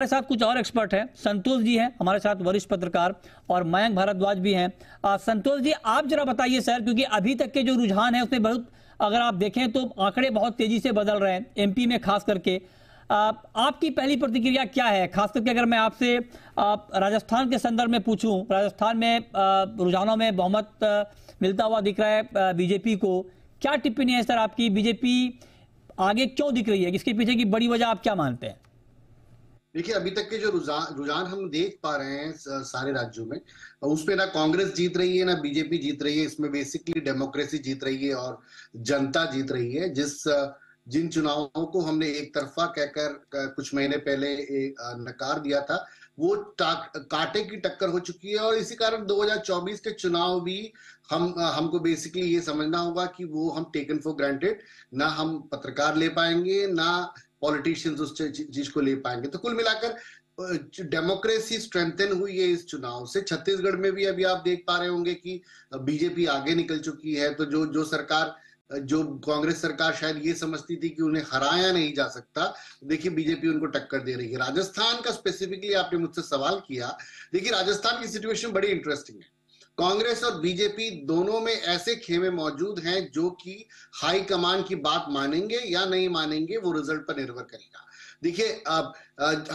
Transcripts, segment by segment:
हमारे साथ कुछ और एक्सपर्ट हैं। संतोष जी हैं हमारे साथ, वरिष्ठ पत्रकार, और मयंक भारद्वाज भी हैं। संतोष जी, आप जरा बताइए सर, क्योंकि अभी तक के जो रुझान है उसमें बहुत, अगर आप देखें तो आंकड़े बहुत तेजी से बदल रहे हैं, एमपी में खास करके। आपकी पहली प्रतिक्रिया क्या है? खास करके अगर मैं आपसे राजस्थान के संदर्भ में पूछूं, राजस्थान में रुझानों में बहुमत मिलता हुआ दिख रहा है बीजेपी को, क्या टिप्पणी है सर आपकी? बीजेपी आगे क्यों दिख रही है? इसके पीछे की बड़ी वजह आप क्या मानते हैं? देखिए, अभी तक के जो रुझान हम देख पा रहे हैं सारे राज्यों में, उसमें ना कांग्रेस जीत रही है ना बीजेपी जीत रही है। इसमें बेसिकली डेमोक्रेसी जीत रही है और जनता जीत रही है। जिन चुनावों को हमने एक तरफा कहकर कुछ महीने पहले नकार दिया था, वो कांटे की टक्कर हो चुकी है। और इसी कारण 2024 के चुनाव भी हमको बेसिकली ये समझना होगा कि वो हम टेकन फॉर ग्रांटेड, ना हम पत्रकार ले पाएंगे ना पॉलिटिशियंस उस चीज को ले पाएंगे। तो कुल मिलाकर डेमोक्रेसी स्ट्रेंथन हुई है इस चुनाव से। छत्तीसगढ़ में भी अभी आप देख पा रहे होंगे कि बीजेपी आगे निकल चुकी है। तो जो कांग्रेस सरकार शायद ये समझती थी कि उन्हें हराया नहीं जा सकता, देखिए बीजेपी उनको टक्कर दे रही है। राजस्थान का स्पेसिफिकली आपने मुझसे सवाल किया। देखिए, राजस्थान की सिचुएशन बड़ी इंटरेस्टिंग है। कांग्रेस और बीजेपी दोनों में ऐसे खेमे मौजूद हैं जो कि हाई कमान की बात मानेंगे या नहीं मानेंगे, वो रिजल्ट पर निर्भर करेगा। देखिए,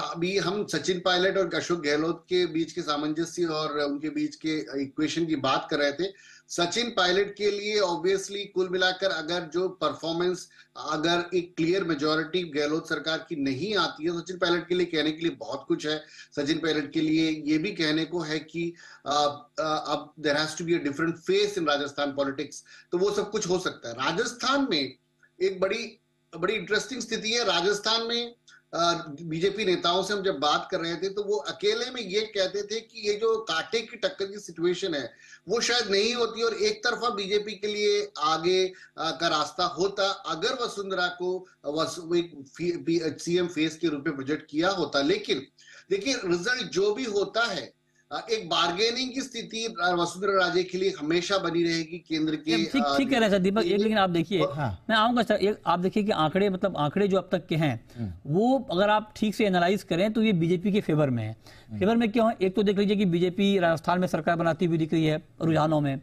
अभी हम सचिन पायलट और अशोक गहलोत के बीच के सामंजस्य और उनके बीच के इक्वेशन की बात कर रहे थे। सचिन पायलट के लिए ऑब्वियसली कुल मिलाकर अगर जो परफॉर्मेंस, अगर एक क्लियर मेजॉरिटी गहलोत सरकार की नहीं आती है, सचिन पायलट के लिए कहने के लिए बहुत कुछ है। सचिन पायलट के लिए ये भी कहने को है कि अब there has to be a different phase in Rajasthan politics. तो वो सब कुछ हो सकता है। राजस्थान में एक बड़ी इंटरेस्टिंग स्थिति है। राजस्थान में बीजेपी नेताओं से हम जब बात कर रहे थे तो वो अकेले में ये कहते थे कि ये जो कांटे की टक्कर की सिचुएशन है वो शायद नहीं होती और एक तरफा बीजेपी के लिए आगे का रास्ता होता अगर वसुंधरा को सीएम फेस के रूप में प्रोजेक्ट किया होता। लेकिन देखिए, रिजल्ट जो भी होता है, एक बार्गेनिंग की स्थिति वसुंधरा राजे के लिए हमेशा बनी रहेगी केंद्र के। ठीक कह रहे हैं सर दीपक। एक लेकिन आप देखिए, मैं आऊंगा सर, एक आप देखिए कि आंकड़े जो अब तक के हैं वो अगर आप ठीक से एनालाइज करें तो ये बीजेपी के फेवर में है। फेवर में क्यों है? एक तो देख लीजिए कि बीजेपी राजस्थान में सरकार बनाती हुई दिख रही है रुझानों में।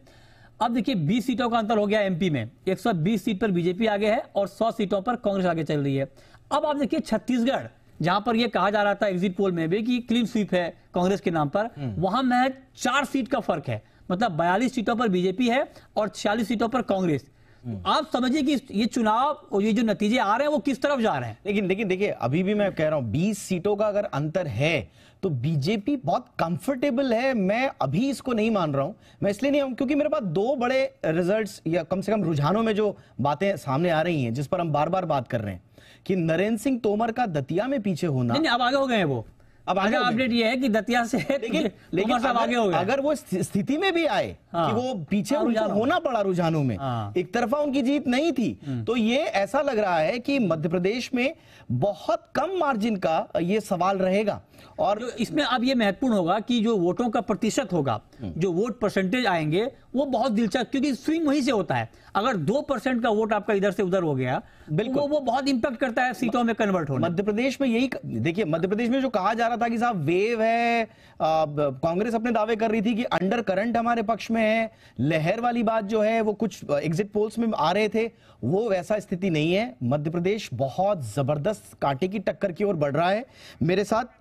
अब देखिए 20 सीटों का अंतर हो गया एमपी में, 120 सीट पर बीजेपी आगे है और 100 सीटों पर कांग्रेस आगे चल रही है। अब आप देखिए छत्तीसगढ़, जहां पर यह कहा जा रहा था एग्जिट पोल में भी कि क्लीन स्वीप है कांग्रेस के नाम पर, वहां महज 4 सीट का फर्क है। मतलब 42 सीटों पर बीजेपी है और 46 सीटों पर कांग्रेस। आप समझिए कि ये चुनाव और ये जो नतीजे आ रहे हैं वो किस तरफ जा रहे हैं। लेकिन देखिए, अभी भी मैं कह रहा हूं 20 सीटों का अगर अंतर है तो बीजेपी बहुत कंफर्टेबल है। मैं अभी इसको नहीं मान रहा हूं। मैं इसलिए नहीं हूं क्योंकि मेरे पास दो बड़े रिजल्ट्स या कम से कम रुझानों में जो बातें सामने आ रही हैं जिस पर हम बार बार बात कर रहे हैं कि नरेंद्र सिंह तोमर का दतिया में पीछे होना। नहीं, अब आगे हो गए हैं वो। अब आगे अपडेट ये है कि दतिया से लेकिन सब आगे हो गए। अगर वो स्थिति में भी आए कि वो पीछे उनको होना पड़ा रुझानों में, एक तरफा उनकी जीत नहीं थी, तो ये ऐसा लग रहा है कि मध्य प्रदेश में बहुत कम मार्जिन का ये सवाल रहेगा। और इसमें अब ये महत्वपूर्ण होगा कि जो वोटों का प्रतिशत होगा, जो वोट परसेंटेज आएंगे वो बहुत दिलचस्प, क्योंकि स्विंग वहीं से होता है। अगर 2% का वोट आपका इधर से उधर हो गया, बिल्कुल वो बहुत इंपैक्ट करता है सीटों में कन्वर्ट होने। मध्य प्रदेश में यही देखिए, मध्य प्रदेश में जो कहा जा रहा था कि साहब वेव है, कांग्रेस अपने दावे कर रही थी कि अंडर करंट हमारे पक्ष में है, लहर वाली बात जो है वो कुछ एग्जिट पोल्स में आ रहे थे, वो वैसा स्थिति नहीं है। मध्य प्रदेश बहुत जबरदस्त कांटे की टक्कर की ओर बढ़ रहा है। मेरे साथ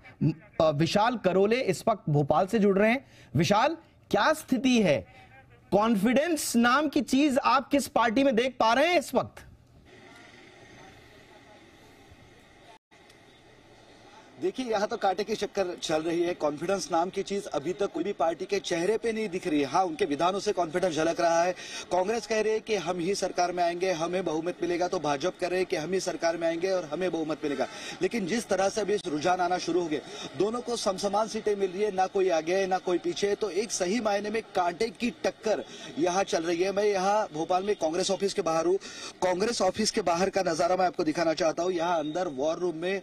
विशाल करोले इस वक्त भोपाल से जुड़ रहे हैं। विशाल, क्या स्थिति है? कॉन्फिडेंस नाम की चीज आप किस पार्टी में देख पा रहे हैं इस वक्त? देखिए, यहाँ तो कांटे की चक्कर चल रही है। कॉन्फिडेंस नाम की चीज अभी तक कोई भी पार्टी के चेहरे पे नहीं दिख रही है। हाँ, उनके विधानों से कॉन्फिडेंस झलक रहा है। कांग्रेस कह रही है कि हम ही सरकार में आएंगे, हमें बहुमत मिलेगा, तो भाजपा कह रहे हैं कि हम ही सरकार में आएंगे और हमें बहुमत मिलेगा। लेकिन जिस तरह से अभी रुझान आना शुरू हो गए, दोनों को समसमान सीटें मिल रही है, ना कोई आगे ना कोई पीछे, तो एक सही मायने में कांटे की टक्कर यहाँ चल रही है। मैं यहाँ भोपाल में कांग्रेस ऑफिस के बाहर हूँ। कांग्रेस ऑफिस के बाहर का नजारा मैं आपको दिखाना चाहता हूँ। यहाँ अंदर वॉर रूम में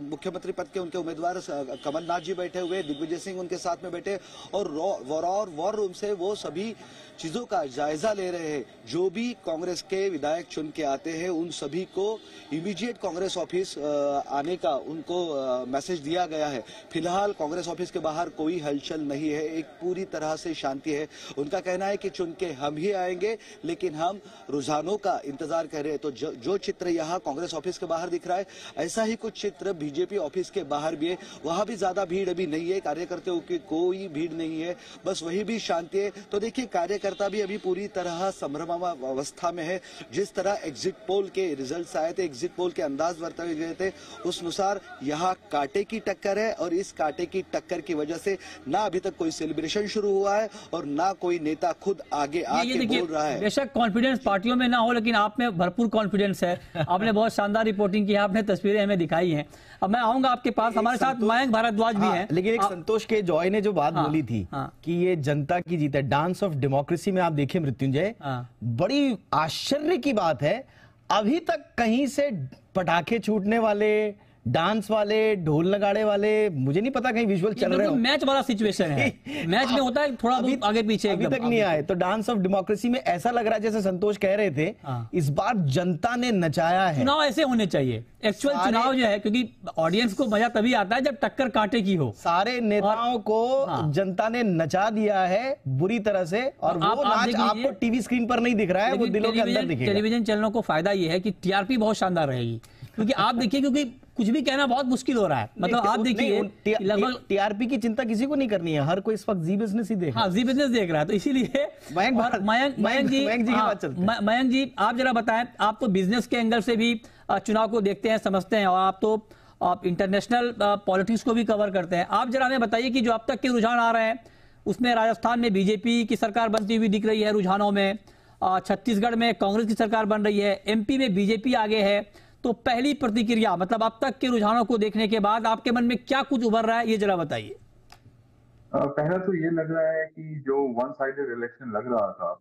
मुख्यमंत्री पद के उनके उम्मीदवार कमलनाथ जी बैठे हुए, दिग्विजय सिंह उनके साथ में बैठे और वॉर रूम से वो सभी चीजों का जायजा ले रहे हैं। जो भी कांग्रेस के विधायक चुन के आते हैं उन सभी को इमीडिएट कांग्रेस ऑफिस आने का उनको मैसेज दिया गया है। फिलहाल कांग्रेस ऑफिस के बाहर कोई हलचल नहीं है, एक पूरी तरह से शांति है। उनका कहना है कि चुन के हम ही आएंगे, लेकिन हम रुझानों का इंतजार कर रहे हैं। तो जो चित्र यहाँ कांग्रेस ऑफिस के बाहर दिख रहा है, ऐसा ही कुछ चित्र बीजेपी ऑफिस के बाहर भी है। वहां भी ज्यादा भीड़ अभी नहीं है, कार्यकर्ताओं की कोई भीड़ नहीं है, बस वही भी शांति है। तो देखिए, कार्यकर्ता भी अभी पूरी तरह संभ्रमावस्था में है। जिस तरह एग्जिट पोल के रिजल्ट्स आए थे, एग्जिट पोल के अंदाज वर्ताए गए थे, उस अनुसार यहाँ कांटे की टक्कर है और इस कांटे की टक्कर की वजह से ना अभी तक कोई सेलिब्रेशन शुरू हुआ है और ना कोई नेता खुद आगे आके बोल रहा है। बेशक कॉन्फिडेंस पार्टियों में ना हो, लेकिन आप में भरपूर कॉन्फिडेंस है। आपने बहुत शानदार रिपोर्टिंग की है, आपने तस्वीरें हमें दिखाई हैं। अब मैं आऊंगा आपके पास, हमारे साथ मयंक भारद्वाज भी हैं। लेकिन एक संतोष के जॉय ने जो बात बोली थी कि ये जनता की जीत है, डांस ऑफ डेमोक्रेसी में आप देखिए मृत्युंजय, बड़ी आश्चर्य की बात है, अभी तक कहीं से पटाखे छूटने वाले, डांस वाले, ढोल नगाड़े वाले, मुझे नहीं पता कहीं विजुअल चल रहे हो। मैच वाला सिचुएशन है, मैच में होता है थोड़ा बहुत आगे पीछे, अभी तक नहीं आए। तो डांस ऑफ डेमोक्रेसी में ऐसा लग रहा है जैसे संतोष कह रहे थे, इस बार जनता ने नचाया है। चुनाव ऐसे होने चाहिए, एक्चुअल चुनाव जो है, क्योंकि ऑडियंस को मजा तभी आता है जब टक्कर कांटे की हो। सारे नेताओं को जनता ने नचा दिया है बुरी तरह से, और वो नाच आपको टीवी स्क्रीन पर नहीं दिख रहा है, वो दिलों के अंदर दिखेगा। टेलीविजन चैनलों को फायदा ये है कि टीआरपी बहुत शानदार रहेगी, क्योंकि आप देखिए, क्योंकि कुछ भी कहना बहुत मुश्किल हो रहा है। मतलब आप देखिए, लगभग टीआरपी की चिंता किसी को नहीं करनी है, हर कोई इस वक्त जी बिजनेस ही देख, जी बिजनेस देख रहा है। तो इसीलिए मयंक जी, आप जरा बताएं, आप तो बिजनेस के एंगल से भी चुनाव को देखते हैं, समझते हैं, और आप तो इंटरनेशनल पॉलिटिक्स को भी कवर करते हैं। आप जरा हमें बताइए कि जो अब तक के रुझान आ रहे हैं, उसमें राजस्थान में बीजेपी की सरकार बनती हुई दिख रही है रुझानों में, छत्तीसगढ़ में कांग्रेस की सरकार बन रही है, एमपी में बीजेपी आगे है। तो पहली प्रतिक्रिया, मतलब अब तक के रुझानों को देखने के बाद आपके मन में क्या कुछ उभर रहा है, ये जरा बताइए। पहला तो ये लग रहा है कि जो वन साइडेड इलेक्शन लग रहा था,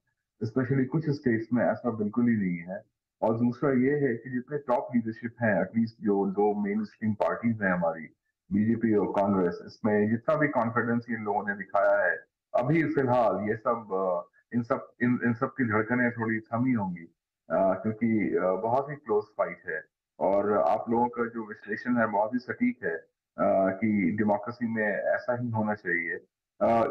स्पेशली कुछ स्टेट्स में, ऐसा बिल्कुल ही नहीं है। और दूसरा ये है कि जितने टॉप लीडरशिप हैं, एटलीस्ट जो दो मेन स्ट्रीम पार्टीज हैं हमारी, बीजेपी और कांग्रेस, इसमें जितना भी कॉन्फिडेंस इन लोगों ने दिखाया है, अभी फिलहाल ये सब इन सब की धड़कनें थोड़ी थमी होंगी, क्योंकि बहुत ही क्लोज फाइट है। और आप लोगों का जो विश्लेषण है बहुत ही सटीक है कि डेमोक्रेसी में ऐसा ही होना चाहिए।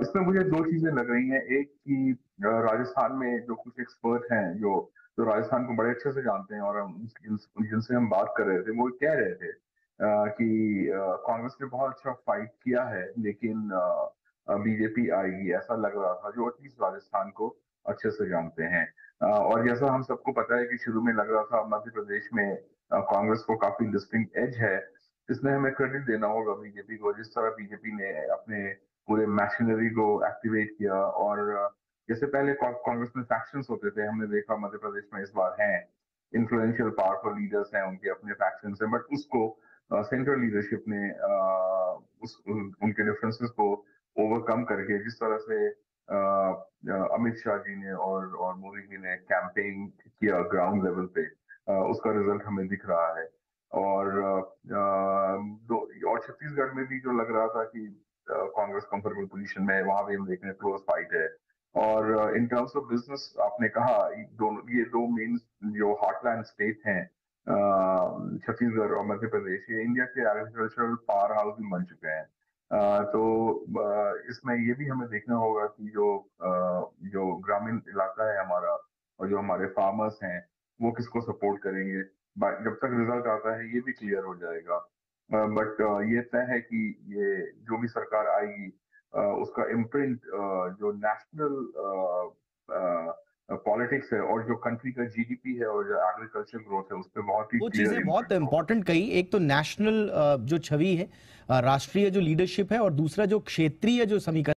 इसमें मुझे दो चीजें लग रही हैं। एक कि राजस्थान में जो कुछ एक्सपर्ट हैं जो राजस्थान को बड़े अच्छे से जानते हैं, और जिनसे हम बात कर रहे थे, वो कह रहे थे कि कांग्रेस ने बहुत अच्छा फाइट किया है, लेकिन बीजेपी आएगी, ऐसा लग रहा था, जो एटलीस्ट राजस्थान को अच्छे से जानते हैं। और जैसा हम सबको पता है कि शुरू में लग रहा था मध्य प्रदेश में कांग्रेस को काफी डिस्टिंक्ट एज है, इसमें हमें क्रेडिट देना होगा बीजेपी को। जिस तरह बीजेपी ने अपने पूरे मशीनरी को एक्टिवेट किया, और जैसे पहले कांग्रेस में फैक्शंस होते थे, हमने देखा मध्य प्रदेश में इस बार हैं इन्फ्लुएंशियल पावरफुल लीडर्स हैं, उनके अपने फैक्शंस हैं, बट उसको सेंट्रल लीडरशिप ने उनके डिफरेंसेस को ओवरकम करके, जिस तरह से अमित शाह जी ने और मोदी जी ने कैंपेन किया ग्राउंड लेवल पे, उसका रिजल्ट हमें दिख रहा है। और छत्तीसगढ़ में भी जो लग रहा था कि कांग्रेस कंफर्टेबल पोजीशन में है, वहां भी हम देख रहे हैं क्लोज फाइट है। और इन टर्म्स ऑफ बिजनेस, आपने कहा ये दो मेन जो हार्टलैंड स्टेट हैं, छत्तीसगढ़ और मध्य प्रदेश, ये इंडिया के एग्रीकल्चरल पावर हाउस भी बन चुके हैं। तो इसमें ये भी हमें देखना होगा कि जो ग्रामीण इलाका है हमारा, और जो हमारे फार्मर्स हैं, वो किसको सपोर्ट करेंगे। जब तक रिजल्ट आता है ये भी क्लियर हो जाएगा। बट ये तय है कि ये जो भी सरकार आएगी, उसका इम्प्रिंट जो नेशनल पॉलिटिक्स है और जो कंट्री का जीडीपी है और जो एग्रीकल्चर ग्रोथ है, उस पर बहुत ही वो चीजें बहुत इंपॉर्टेंट कही। एक तो नेशनल जो छवि है, राष्ट्रीय जो लीडरशिप है, और दूसरा जो क्षेत्रीय जो समीकरण